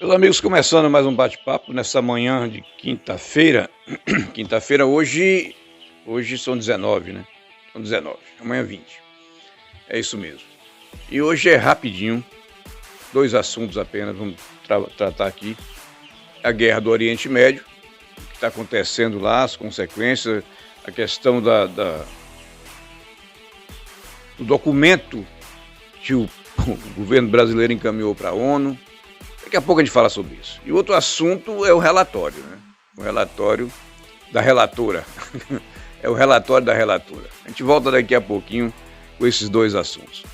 Meus amigos, começando mais um bate-papo nessa manhã de quinta-feira. Quinta-feira hoje são 19, né? São 19, amanhã 20. É isso mesmo. E hoje é rapidinho, dois assuntos apenas, vamos tratar aqui. A guerra do Oriente Médio, o que está acontecendo lá, as consequências, a questão do documento que o governo brasileiro encaminhou para a ONU. Daqui a pouco a gente fala sobre isso. E outro assunto é o relatório, né? O relatório da relatora. É o relatório da relatora. A gente volta daqui a pouquinho com esses dois assuntos.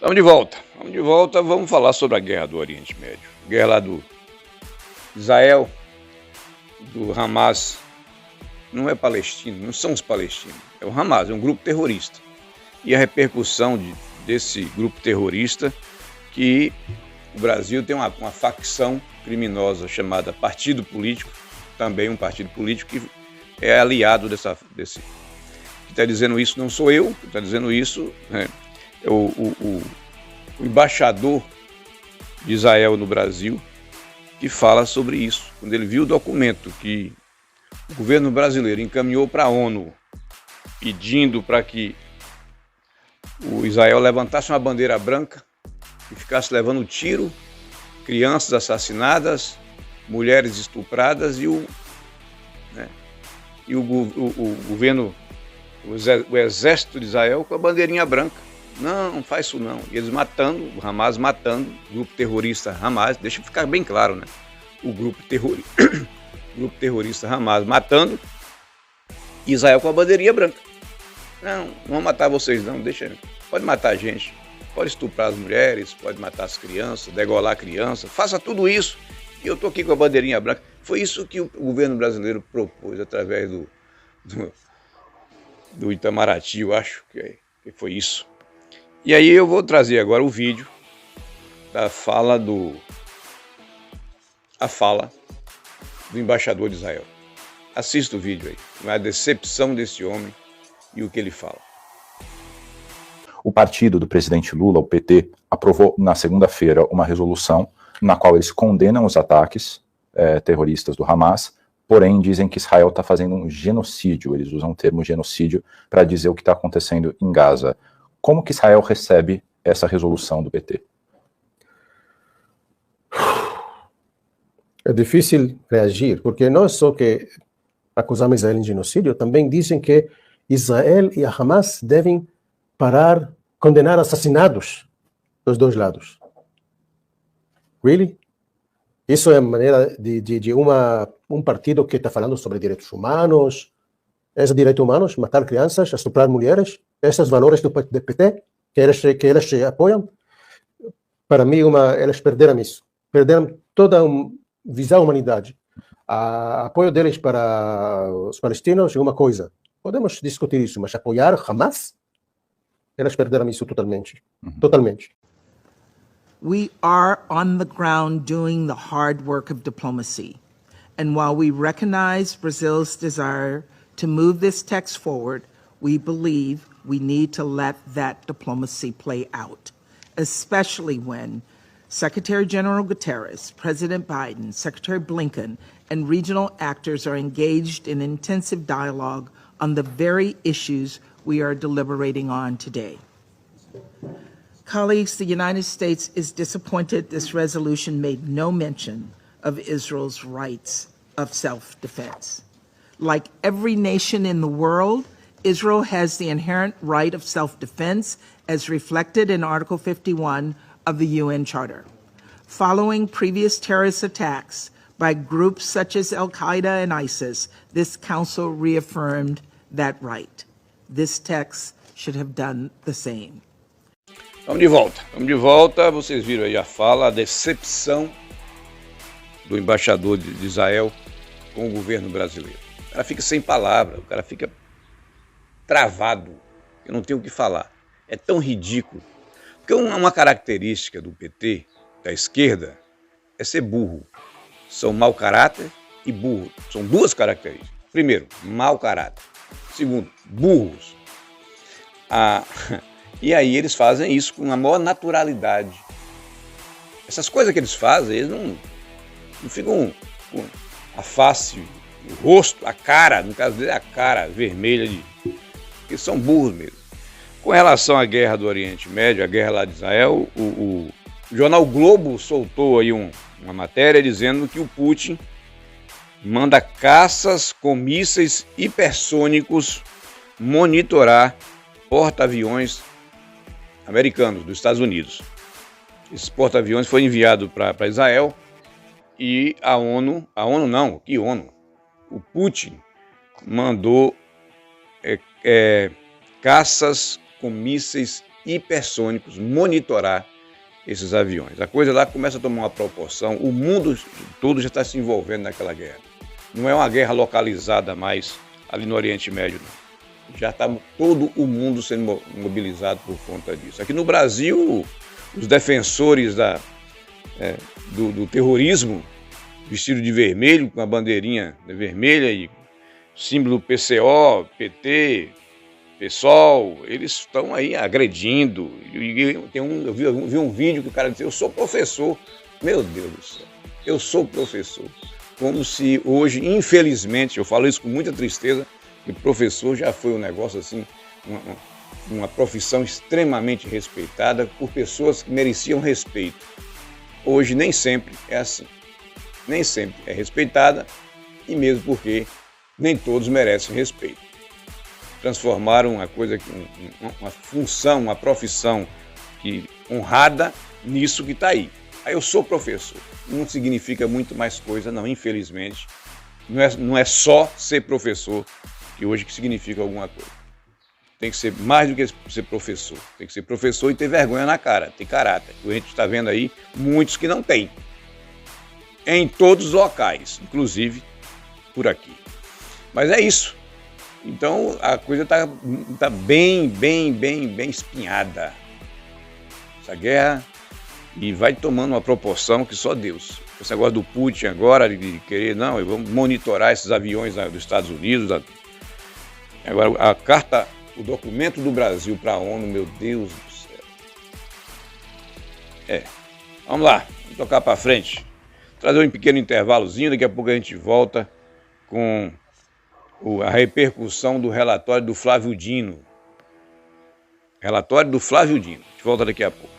Vamos de volta, vamos falar sobre a guerra do Oriente Médio. Guerra lá do Israel, do Hamas. Não é palestino, não são os palestinos, é o Hamas, é um grupo terrorista. E a repercussão desse grupo terrorista, que o Brasil tem uma facção criminosa chamada Partido Político, também um partido político que é aliado desse. Que está dizendo isso não sou eu, que está dizendo isso é o embaixador de Israel no Brasil, que fala sobre isso. Quando ele viu o documento que o governo brasileiro encaminhou para a ONU, pedindo para que o Israel levantasse uma bandeira branca e ficasse levando tiro, crianças assassinadas, mulheres estupradas e o governo, o exército de Israel com a bandeirinha branca. Não faz isso não. E eles matando, o Hamas matando, o grupo terrorista Hamas, deixa ficar bem claro, né? O grupo terrorista Hamas matando, Israel com a bandeirinha branca. Não vão matar vocês não, deixa, pode matar a gente, pode estuprar as mulheres, pode matar as crianças, degolar a criança, faça tudo isso e eu tô aqui com a bandeirinha branca. Foi isso que o governo brasileiro propôs através do Itamaraty, eu acho que foi isso. E aí eu vou trazer agora o vídeo da fala do embaixador de Israel. Assista o vídeo aí, a decepção desse homem e o que ele fala. O partido do presidente Lula, o PT, aprovou na segunda-feira uma resolução na qual eles condenam os ataques terroristas do Hamas, porém dizem que Israel está fazendo um genocídio. Eles usam o termo genocídio para dizer o que está acontecendo em Gaza. Como que Israel recebe essa resolução do PT? É difícil reagir, porque não é só que acusamos Israel de genocídio, também dizem que Israel e a Hamas devem parar, condenar assassinados dos dois lados. Really? Isso é a maneira de um partido que está falando sobre direitos humanos, direitos humanos, matar crianças, estuprar mulheres, esses valores do PT que eles apoiam. Para mim, eles perderam isso. Perderam toda a visão da humanidade. Apoio deles para os palestinos é uma coisa. Podemos discutir isso, mas apoiar Hamas? Eles perderam isso totalmente. Totalmente. We are on the ground doing the hard work of diplomacy. And while we recognize Brazil's desire to move this text forward, we believe we need to let that diplomacy play out, especially when Secretary General Guterres, President Biden, Secretary Blinken, and regional actors are engaged in intensive dialogue on the very issues we are deliberating on today. Colleagues, the United States is disappointed this resolution made no mention of Israel's rights of self-defense. Like every nation in the world, Israel has the inherent right of self-defense as reflected in Article 51 of the UN Charter. Following previous terrorist attacks by groups such as Al-Qaeda and ISIS, this council reaffirmed that right. This text should have done the same. Vamos de volta. Vocês viram aí a fala, a decepção do embaixador de Israel com o governo brasileiro. O cara fica sem palavra, o cara fica travado, eu não tenho o que falar. É tão ridículo. Porque uma característica do PT, da esquerda, é ser burro. São mau caráter e burro. São duas características. Primeiro, mau caráter. Segundo, burros. E aí eles fazem isso com a maior naturalidade. Essas coisas que eles fazem, eles não ficam com a face, o rosto, a cara, no caso dele, a cara vermelha, porque são burros mesmo. Com relação à guerra do Oriente Médio, a guerra lá de Israel, o jornal Globo soltou aí uma matéria dizendo que o Putin manda caças com mísseis hipersônicos monitorar porta-aviões americanos, dos Estados Unidos. Esse porta-aviões foi enviado para Israel e a ONU não, que ONU? O Putin mandou caças com mísseis hipersônicos monitorar esses aviões. A coisa lá começa a tomar uma proporção, o mundo todo já está se envolvendo naquela guerra. Não é uma guerra localizada mais ali no Oriente Médio, não. Já está todo o mundo sendo mobilizado por conta disso. Aqui no Brasil, os defensores do terrorismo, vestido de vermelho, com a bandeirinha vermelha e símbolo PCO, PT, PSOL, eles estão aí agredindo. Eu vi um vídeo que o cara disse: eu sou professor. Meu Deus do céu, eu sou professor. Como se hoje, infelizmente, eu falo isso com muita tristeza, que professor já foi um negócio assim, uma profissão extremamente respeitada por pessoas que mereciam respeito. Hoje nem sempre é assim. Nem sempre é respeitada, e mesmo porque nem todos merecem respeito. Transformaram uma coisa, uma função, uma profissão honrada nisso que está aí. Aí eu sou professor. Não significa muito mais coisa, não, infelizmente. Não é só ser professor que hoje que significa alguma coisa. Tem que ser mais do que ser professor. Tem que ser professor e ter vergonha na cara, ter caráter. A gente está vendo aí muitos que não têm. Em todos os locais, inclusive por aqui. Mas é isso. Então a coisa está bem espinhada. Essa guerra, e vai tomando uma proporção que só Deus. Esse negócio do Putin agora, de querer, não, vamos monitorar esses aviões dos Estados Unidos. Agora a carta, o documento do Brasil para a ONU, meu Deus do céu. Vamos lá, vamos tocar para frente. Trazer um pequeno intervalozinho, daqui a pouco a gente volta com a repercussão do relatório do Flávio Dino. Relatório do Flávio Dino. A gente volta daqui a pouco.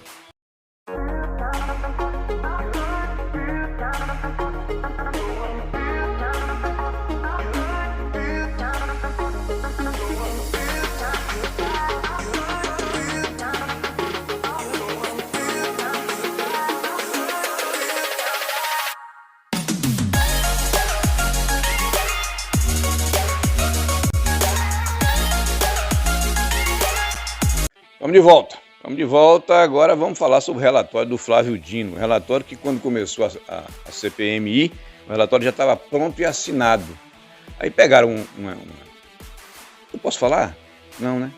Estamos de volta, agora vamos falar sobre o relatório do Flávio Dino. O relatório que, quando começou a CPMI, o relatório já estava pronto e assinado. Aí pegaram Eu posso falar? Não, né?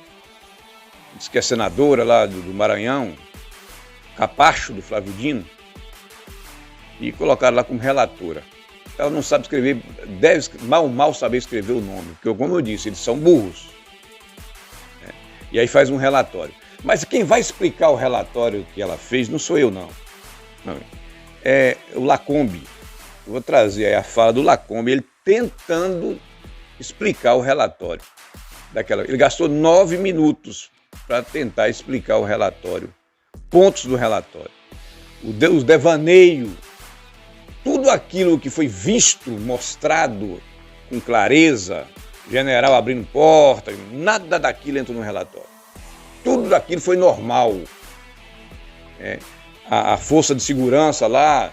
Diz que é senadora lá do Maranhão, capacho do Flávio Dino, e colocaram lá como relatora. Ela não sabe escrever, deve mal saber escrever o nome, porque, como eu disse, eles são burros. E aí faz um relatório. Mas quem vai explicar o relatório que ela fez não sou eu, não. É o Lacombe. Eu vou trazer aí a fala do Lacombe, ele tentando explicar o relatório. Ele gastou 9 minutos para tentar explicar o relatório, pontos do relatório. Os devaneios, tudo aquilo que foi visto, mostrado com clareza, general abrindo porta, nada daquilo entrou no relatório. Tudo daquilo foi normal. A força de segurança lá,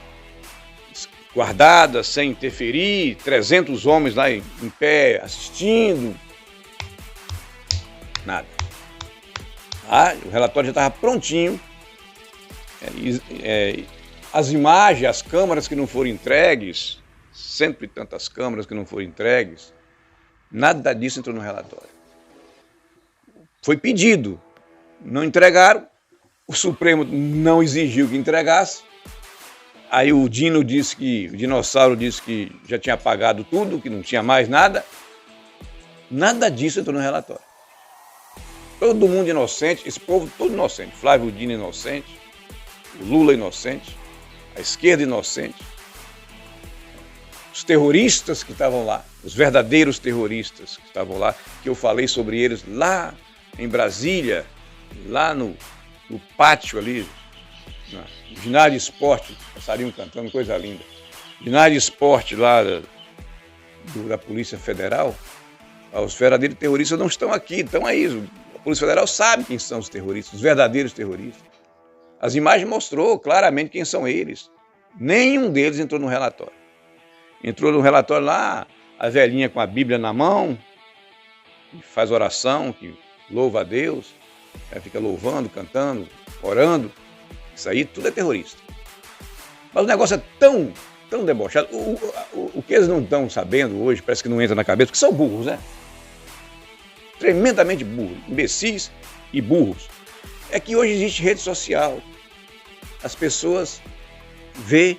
guardada, sem interferir, 300 homens lá em pé, assistindo. Nada. O relatório já estava prontinho. As imagens, as câmeras que não foram entregues, sempre tantas câmeras que não foram entregues, nada disso entrou no relatório. Foi pedido, não entregaram, o Supremo não exigiu que entregasse, Aí o dinossauro disse que já tinha apagado tudo, que não tinha mais nada. Nada disso entrou no relatório. Todo mundo inocente, esse povo todo inocente. Flávio Dino inocente, o Lula inocente, a esquerda inocente. Os terroristas que estavam lá, os verdadeiros terroristas que estavam lá, que eu falei sobre eles lá em Brasília, lá no pátio ali, no ginásio de esporte, passarinho cantando, coisa linda. Ginásio de esporte lá da Polícia Federal, os verdadeiros terroristas não estão aqui, estão aí. A Polícia Federal sabe quem são os terroristas, os verdadeiros terroristas. As imagens mostrou claramente quem são eles. Nenhum deles entrou no relatório. Entrou no relatório lá a velhinha com a Bíblia na mão, que faz oração, que louva a Deus, fica louvando, cantando, orando. Isso aí tudo é terrorista. Mas o negócio é tão debochado. O que eles não estão sabendo hoje, parece que não entra na cabeça, porque são burros, né? Tremendamente burros, imbecis e burros. É que hoje existe rede social. As pessoas vê,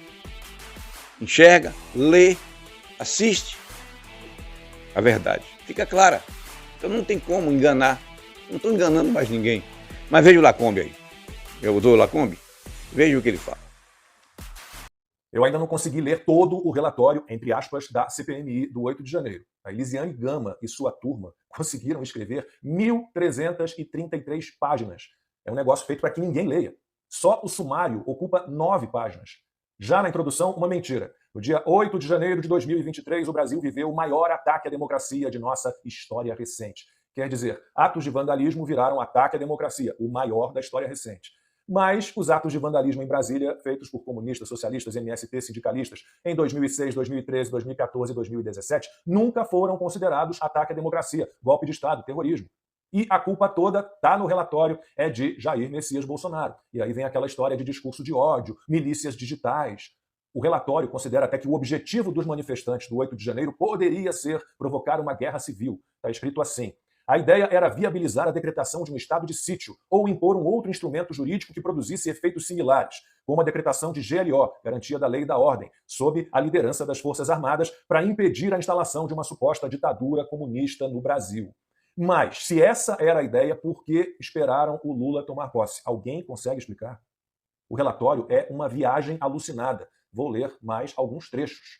enxerga, lê, assiste a verdade. Fica clara. Então não tem como enganar. Não estou enganando mais ninguém. Mas veja o Lacombe aí. Eu dou o Lacombe. Veja o que ele fala. Eu ainda não consegui ler todo o relatório, entre aspas, da CPMI do 8 de janeiro. A Elisiane Gama e sua turma conseguiram escrever 1.333 páginas. É um negócio feito para que ninguém leia. Só o sumário ocupa 9 páginas. Já na introdução, uma mentira. No dia 8 de janeiro de 2023, o Brasil viveu o maior ataque à democracia de nossa história recente. Quer dizer, atos de vandalismo viraram ataque à democracia, o maior da história recente. Mas os atos de vandalismo em Brasília, feitos por comunistas, socialistas, MST, sindicalistas, em 2006, 2013, 2014 e 2017, nunca foram considerados ataque à democracia, golpe de Estado, terrorismo. E a culpa toda está no relatório, é de Jair Messias Bolsonaro. E aí vem aquela história de discurso de ódio, milícias digitais. O relatório considera até que o objetivo dos manifestantes do 8 de janeiro poderia ser provocar uma guerra civil. Está escrito assim: a ideia era viabilizar a decretação de um estado de sítio ou impor um outro instrumento jurídico que produzisse efeitos similares, como a decretação de GLO, Garantia da Lei e da Ordem, sob a liderança das Forças Armadas, para impedir a instalação de uma suposta ditadura comunista no Brasil. Mas, se essa era a ideia, por que esperaram o Lula tomar posse? Alguém consegue explicar? O relatório é uma viagem alucinada. Vou ler mais alguns trechos.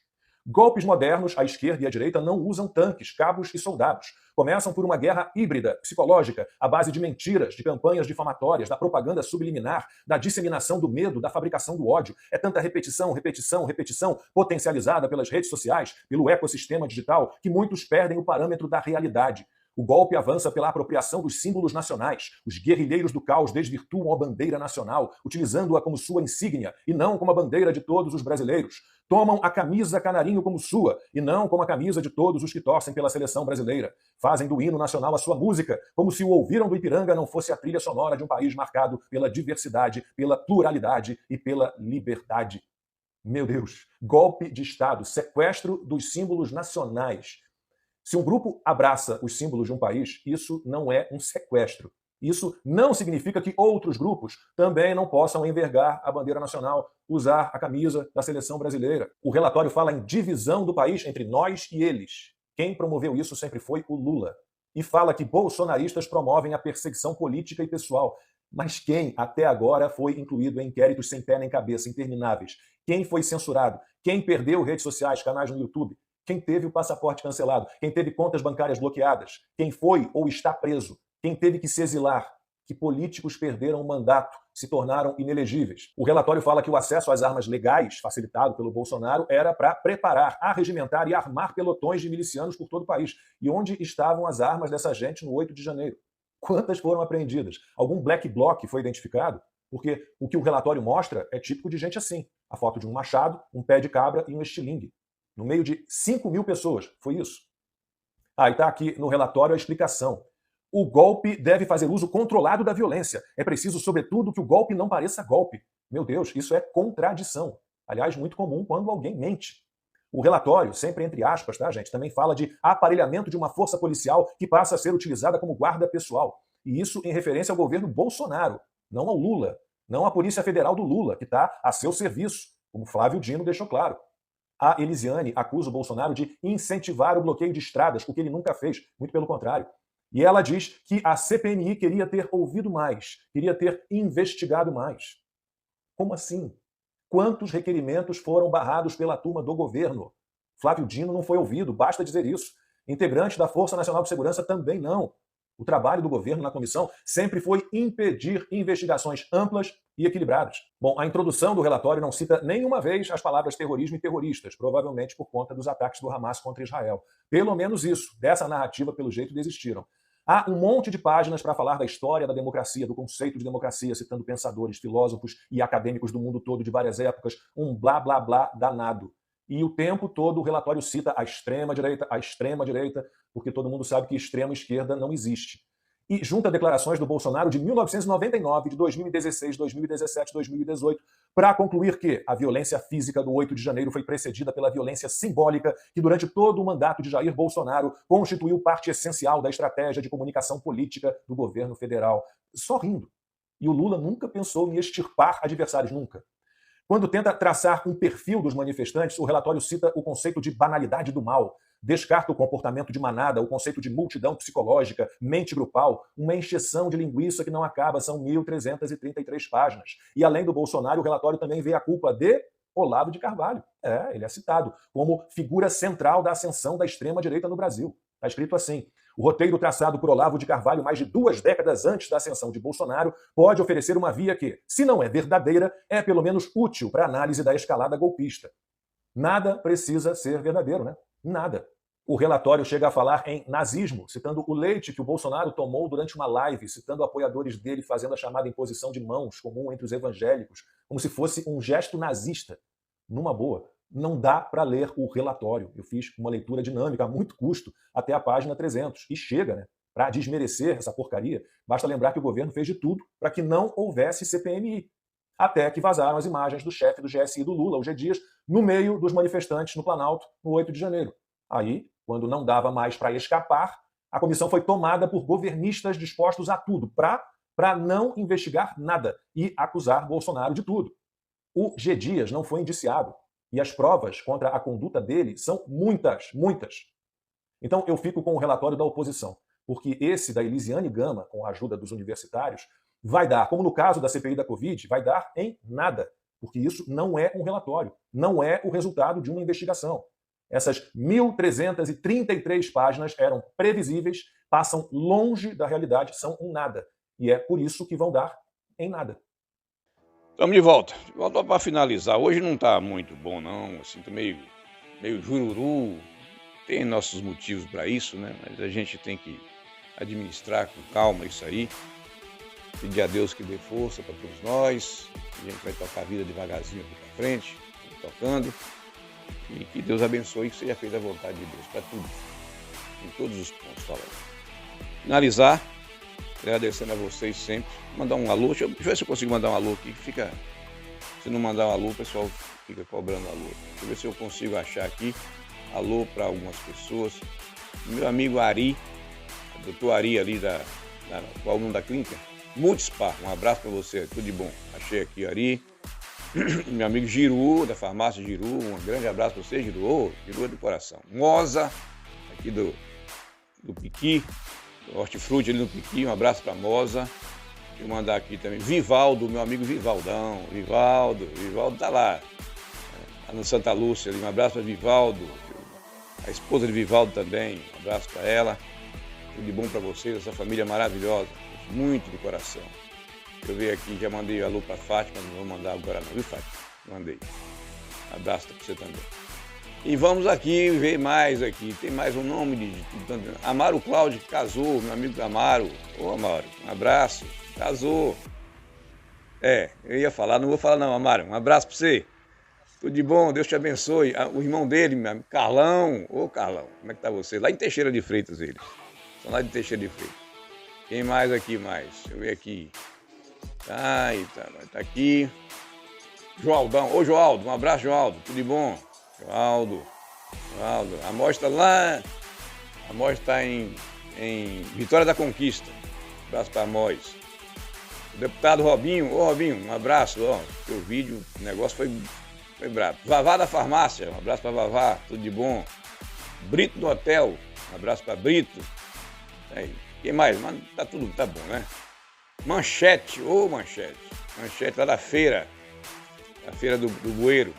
Golpes modernos, à esquerda e à direita, não usam tanques, cabos e soldados. Começam por uma guerra híbrida, psicológica, à base de mentiras, de campanhas difamatórias, da propaganda subliminar, da disseminação do medo, da fabricação do ódio. É tanta repetição, repetição, repetição, potencializada pelas redes sociais, pelo ecossistema digital, que muitos perdem o parâmetro da realidade. O golpe avança pela apropriação dos símbolos nacionais. Os guerrilheiros do caos desvirtuam a bandeira nacional, utilizando-a como sua insígnia e não como a bandeira de todos os brasileiros. Tomam a camisa canarinho como sua e não como a camisa de todos os que torcem pela seleção brasileira. Fazem do hino nacional a sua música, como se o Ouviram do Ipiranga não fosse a trilha sonora de um país marcado pela diversidade, pela pluralidade e pela liberdade. Meu Deus, golpe de Estado, sequestro dos símbolos nacionais. Se um grupo abraça os símbolos de um país, isso não é um sequestro. Isso não significa que outros grupos também não possam envergar a bandeira nacional, usar a camisa da seleção brasileira. O relatório fala em divisão do país entre nós e eles. Quem promoveu isso sempre foi o Lula. E fala que bolsonaristas promovem a perseguição política e pessoal. Mas quem até agora foi incluído em inquéritos sem pé nem cabeça, intermináveis? Quem foi censurado? Quem perdeu redes sociais, canais no YouTube? Quem teve o passaporte cancelado? Quem teve contas bancárias bloqueadas? Quem foi ou está preso? Quem teve que se exilar? Que políticos perderam o mandato, se tornaram inelegíveis? O relatório fala que o acesso às armas legais, facilitado pelo Bolsonaro, era para preparar, arregimentar e armar pelotões de milicianos por todo o país. E onde estavam as armas dessa gente no 8 de janeiro? Quantas foram apreendidas? Algum black bloc foi identificado? Porque o que o relatório mostra é típico de gente assim. A foto de um machado, um pé de cabra e um estilingue. No meio de 5.000 pessoas. Foi isso. E está aqui no relatório a explicação. O golpe deve fazer uso controlado da violência. É preciso, sobretudo, que o golpe não pareça golpe. Meu Deus, isso é contradição. Aliás, muito comum quando alguém mente. O relatório, sempre entre aspas, tá, gente, também fala de aparelhamento de uma força policial que passa a ser utilizada como guarda pessoal. E isso em referência ao governo Bolsonaro, não ao Lula, não à Polícia Federal do Lula, que está a seu serviço. como Flávio Dino deixou claro. A Elisiane acusa o Bolsonaro de incentivar o bloqueio de estradas, o que ele nunca fez, muito pelo contrário. E ela diz que a CPMI queria ter ouvido mais, queria ter investigado mais. Como assim? Quantos requerimentos foram barrados pela turma do governo? Flávio Dino não foi ouvido, basta dizer isso. Integrantes da Força Nacional de Segurança também não. O trabalho do governo na comissão sempre foi impedir investigações amplas e equilibradas. Bom, a introdução do relatório não cita nenhuma vez as palavras terrorismo e terroristas, provavelmente por conta dos ataques do Hamas contra Israel. Pelo menos isso, dessa narrativa, pelo jeito, desistiram. Há um monte de páginas para falar da história da democracia, do conceito de democracia, citando pensadores, filósofos e acadêmicos do mundo todo de várias épocas, um blá blá blá danado. E o tempo todo o relatório cita a extrema-direita, porque todo mundo sabe que extrema-esquerda não existe. E junta declarações do Bolsonaro de 1999, de 2016, 2017, 2018, para concluir que a violência física do 8 de janeiro foi precedida pela violência simbólica que durante todo o mandato de Jair Bolsonaro constituiu parte essencial da estratégia de comunicação política do governo federal. Só rindo. E o Lula nunca pensou em extirpar adversários, nunca. Quando tenta traçar um perfil dos manifestantes, o relatório cita o conceito de banalidade do mal, descarta o comportamento de manada, o conceito de multidão psicológica, mente grupal, uma encheção de linguiça que não acaba, são 1.333 páginas. E além do Bolsonaro, o relatório também vê a culpa de Olavo de Carvalho. Ele é citado como figura central da ascensão da extrema-direita no Brasil. Está escrito assim: o roteiro traçado por Olavo de Carvalho mais de 2 décadas antes da ascensão de Bolsonaro pode oferecer uma via que, se não é verdadeira, é pelo menos útil para a análise da escalada golpista. Nada precisa ser verdadeiro, né? Nada. O relatório chega a falar em nazismo, citando o leite que o Bolsonaro tomou durante uma live, citando apoiadores dele fazendo a chamada imposição de mãos, comum entre os evangélicos, como se fosse um gesto nazista. Numa boa, não dá para ler o relatório. Eu fiz uma leitura dinâmica a muito custo até a página 300. E chega, né? Para desmerecer essa porcaria, basta lembrar que o governo fez de tudo para que não houvesse CPMI. Até que vazaram as imagens do chefe do GSI do Lula, o G. Dias, no meio dos manifestantes no Planalto, no 8 de janeiro. Aí, quando não dava mais para escapar, a comissão foi tomada por governistas dispostos a tudo, para não investigar nada e acusar Bolsonaro de tudo. O G. Dias não foi indiciado. E as provas contra a conduta dele são muitas, muitas. Então eu fico com o relatório da oposição, porque esse da Elisiane Gama, com a ajuda dos universitários, vai dar, como no caso da CPI da Covid, vai dar em nada, porque isso não é um relatório, não é o resultado de uma investigação. Essas 1.333 páginas eram previsíveis, passam longe da realidade, são um nada. E é por isso que vão dar em nada. Estamos de volta. Para finalizar. Hoje não está muito bom, não. Assim, tô meio jururu. Tem nossos motivos para isso, né? Mas a gente tem que administrar com calma isso aí. Pedir a Deus que dê força para todos nós. A gente vai tocar a vida devagarzinho aqui para frente, tocando. E que Deus abençoe e que seja feita a vontade de Deus para tudo. Em todos os pontos falando. Finalizar. Agradecendo a vocês sempre. Mandar um alô. Deixa eu ver se eu consigo mandar um alô aqui. Se não mandar um alô, o pessoal fica cobrando alô. Deixa eu ver se eu consigo achar aqui alô para algumas pessoas. Meu amigo Ari, doutor Ari ali qual é o nome da clínica? Multispar. Um abraço para você. Tudo de bom. Achei aqui, Ari. Meu amigo Giru, da farmácia Giru. Um grande abraço para você, Giru. Giru é do coração. Moza, aqui do Piqui. Hortifruti ali no Piqui, um abraço para Moza. Deixa eu mandar aqui também. Vivaldo, meu amigo Vivaldão. Vivaldo tá lá no Santa Lúcia ali. Um abraço para Vivaldo. A esposa de Vivaldo também. Um abraço para ela. Tudo de bom para vocês, essa família maravilhosa. Muito de coração. Eu vi aqui, já mandei alô para Fátima, não vou mandar agora não, viu, Fátima? Mandei. Um abraço para você também. E vamos aqui ver mais aqui. Tem mais um nome de Amaro Cláudio, que casou, meu amigo Amaro. Ô Amaro, um abraço. Casou. Eu ia falar, não vou falar não, Amaro. Um abraço para você. Tudo de bom, Deus te abençoe. O irmão dele, meu amigo Carlão. Ô Carlão, como é que tá você? Lá em Teixeira de Freitas eles. São lá de Teixeira de Freitas. Quem mais aqui mais? Deixa eu ver aqui. Tá aqui. Joaldão. Ô Joaldo, um abraço, Joaldo. Tudo de bom? Joaldo, a mostra lá, a mostra está em Vitória da Conquista. Um abraço para nós. O deputado Robinho, ô Robinho, um abraço, ó. Seu vídeo, o negócio foi Foi brabo. Vavá da farmácia, um abraço pra Vavá, tudo de bom. Brito do hotel, um abraço pra Brito. Aí, quem mais? Mas tá tudo, tá bom, né? Manchete, ô Manchete. Manchete lá da feira do Bueiro.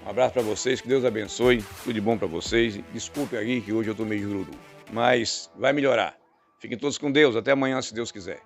Um abraço pra vocês, que Deus abençoe, tudo de bom pra vocês. Desculpe aí que hoje eu tô meio jururu, mas vai melhorar. Fiquem todos com Deus, até amanhã, se Deus quiser.